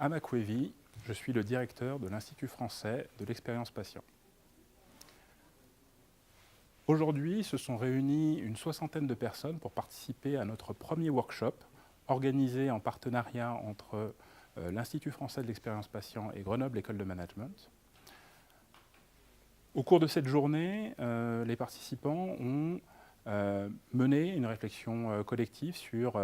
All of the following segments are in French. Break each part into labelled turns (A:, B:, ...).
A: Amak Wévy, je suis le directeur de l'Institut français de l'expérience patient. Aujourd'hui, se sont réunis une soixantaine de personnes pour participer à notre premier workshop organisé en partenariat entre l'Institut français de l'expérience patient et Grenoble École de Management. Au cours de cette journée, les participants ont mené une réflexion collective sur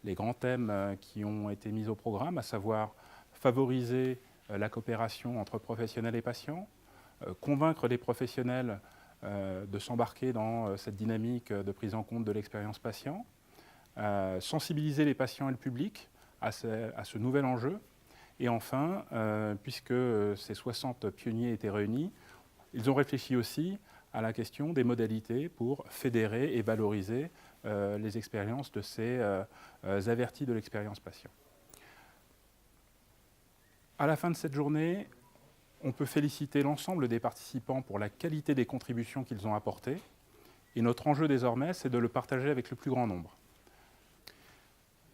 A: les grands thèmes qui ont été mis au programme, à savoir favoriser la coopération entre professionnels et patients, convaincre les professionnels de s'embarquer dans cette dynamique de prise en compte de l'expérience patient, sensibiliser les patients et le public à ce nouvel enjeu, et enfin, puisque ces 60 pionniers étaient réunis, ils ont réfléchi aussi à la question des modalités pour fédérer et valoriser les expériences de ces avertis de l'expérience patient. À la fin de cette journée, on peut féliciter l'ensemble des participants pour la qualité des contributions qu'ils ont apportées. Et notre enjeu désormais, c'est de le partager avec le plus grand nombre.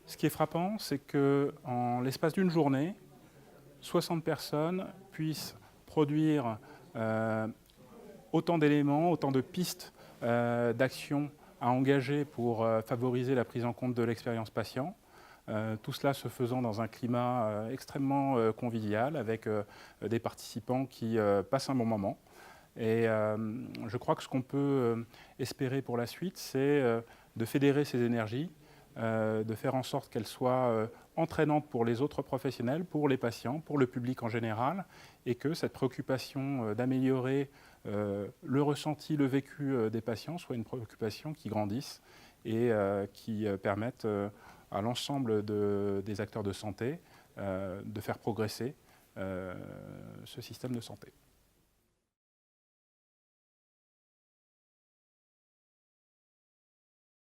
A: Ce qui est frappant, c'est qu'en l'espace d'une journée, 60 personnes puissent produire autant d'éléments, autant de pistes d'action à engager pour favoriser la prise en compte de l'expérience patient. Tout cela se faisant dans un climat extrêmement convivial, avec des participants qui passent un bon moment. Et je crois que ce qu'on peut espérer pour la suite, c'est de fédérer ces énergies, de faire en sorte qu'elles soient entraînantes pour les autres professionnels, pour les patients, pour le public en général, et que cette préoccupation d'améliorer le ressenti, le vécu des patients soit une préoccupation qui grandisse et qui permette à l'ensemble des acteurs de santé de faire progresser ce système de santé.